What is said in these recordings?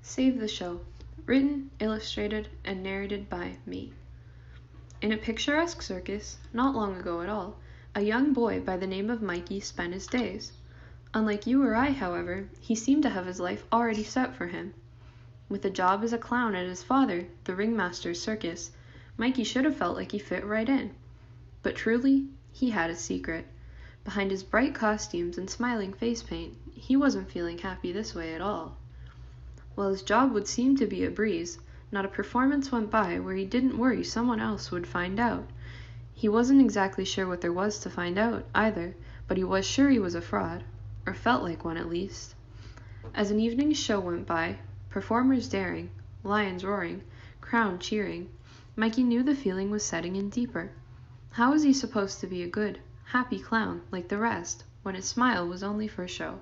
Save the Show. Written, illustrated, and narrated by me. In a picturesque circus, not long ago at all, a young boy by the name of Mikey spent his days. Unlike you or I, however, he seemed to have his life already set for him. With a job as a clown at his father, the ringmaster's circus, Mikey should have felt like he fit right in. But truly, he had a secret. Behind his bright costumes and smiling face paint, he wasn't feeling happy this way at all. While his job would seem to be a breeze, not a performance went by where he didn't worry someone else would find out. He wasn't exactly sure what there was to find out, either, but he was sure he was a fraud, or felt like one at least. As an evening's show went by, performers daring, lions roaring, crowd cheering, Mikey knew the feeling was setting in deeper. How was he supposed to be a good, happy clown like the rest, when his smile was only for show?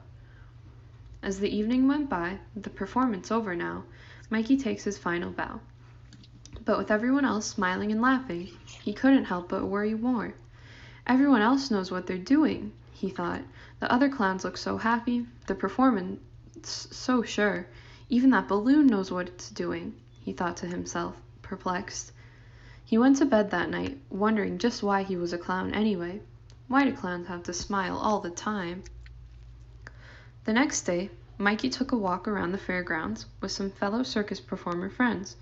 As the evening went by, the performance over now, Mikey takes his final bow. But with everyone else smiling and laughing, he couldn't help but worry more. Everyone else knows what they're doing, he thought. The other clowns look so happy, the performance so sure. Even that balloon knows what it's doing, he thought to himself, perplexed. He went to bed that night, wondering just why he was a clown anyway. Why do clowns have to smile all the time? The next day, Mikey took a walk around the fairgrounds with some fellow circus performer friends,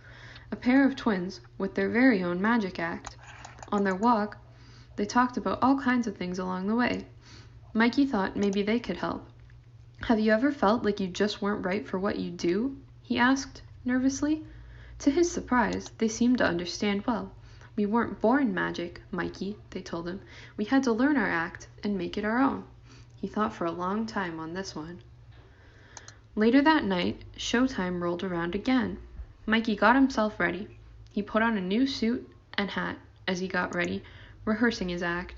a pair of twins with their very own magic act. On their walk, they talked about all kinds of things along the way. Mikey thought maybe they could help. "Have you ever felt like you just weren't right for what you do?" he asked, nervously. To his surprise, they seemed to understand well. "We weren't born magic, Mikey," they told him. "We had to learn our act and make it our own." He thought for a long time on this one. Later that night, showtime rolled around again. Mikey got himself ready. He put on a new suit and hat as he got ready, rehearsing his act.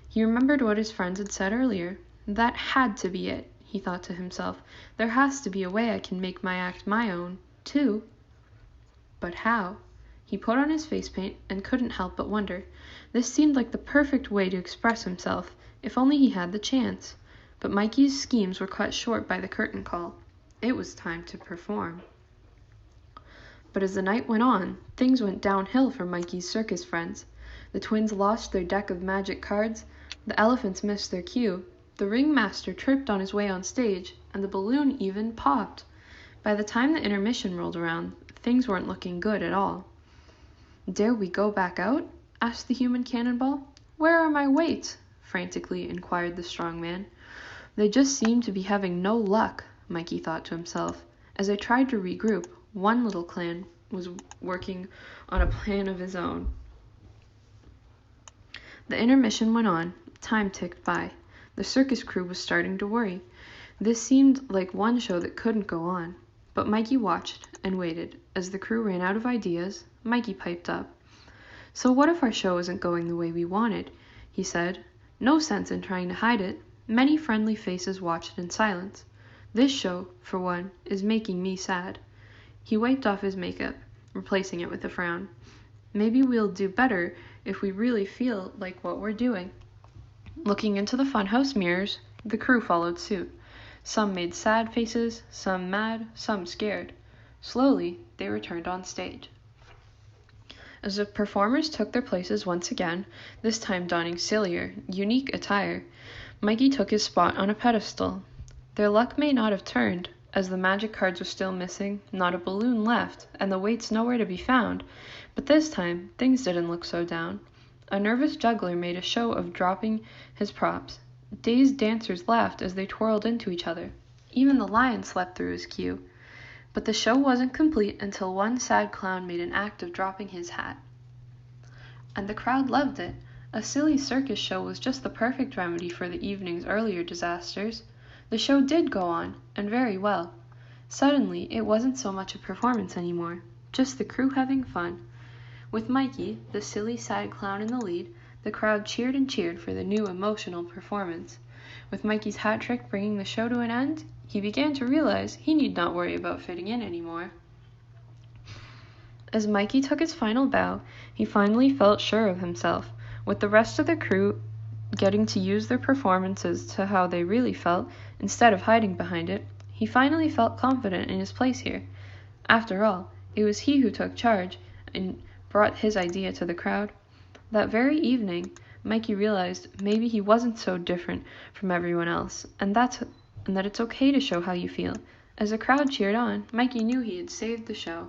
He remembered what his friends had said earlier. That had to be it, he thought to himself. There has to be a way I can make my act my own, too. But how? He put on his face paint and couldn't help but wonder. This seemed like the perfect way to express himself, if only he had the chance. But Mikey's schemes were cut short by the curtain call. It was time to perform. But as the night went on, things went downhill for Mikey's circus friends. The twins lost their deck of magic cards, the elephants missed their cue, the ringmaster tripped on his way on stage, and the balloon even popped. By the time the intermission rolled around, things weren't looking good at all. "Dare we go back out?" asked the human cannonball. "Where are my weights?" frantically inquired the strong man. They just seemed to be having no luck, Mikey thought to himself. As they tried to regroup, one little clan was working on a plan of his own. The intermission went on. Time ticked by. The circus crew was starting to worry. This seemed like one show that couldn't go on. But Mikey watched and waited. As the crew ran out of ideas, Mikey piped up. "So what if our show isn't going the way we wanted?" he said. "No sense in trying to hide it." Many friendly faces watched in silence. "This show, for one, is making me sad." He wiped off his makeup, replacing it with a frown. "Maybe we'll do better if we really feel like what we're doing." Looking into the funhouse mirrors, the crew followed suit. Some made sad faces, some mad, some scared. Slowly, they returned on stage. As the performers took their places once again, this time donning sillier, unique attire, Mikey took his spot on a pedestal. Their luck may not have turned, as the magic cards were still missing, not a balloon left, and the weights nowhere to be found, but this time, things didn't look so down. A nervous juggler made a show of dropping his props. Dazed dancers laughed as they twirled into each other. Even the lion slept through his cue. But the show wasn't complete until one sad clown made an act of dropping his hat. And the crowd loved it. A silly circus show was just the perfect remedy for the evening's earlier disasters. The show did go on, and very well. Suddenly, it wasn't so much a performance anymore, just the crew having fun. With Mikey, the silly sad clown in the lead, the crowd cheered and cheered for the new emotional performance. With Mikey's hat trick bringing the show to an end, he began to realize he need not worry about fitting in anymore. As Mikey took his final bow, he finally felt sure of himself. With the rest of the crew getting to use their performances to how they really felt, instead of hiding behind it, he finally felt confident in his place here. After all, it was he who took charge and brought his idea to the crowd. That very evening, Mikey realized maybe he wasn't so different from everyone else, and that it's okay to show how you feel. As the crowd cheered on, Mikey knew he had saved the show.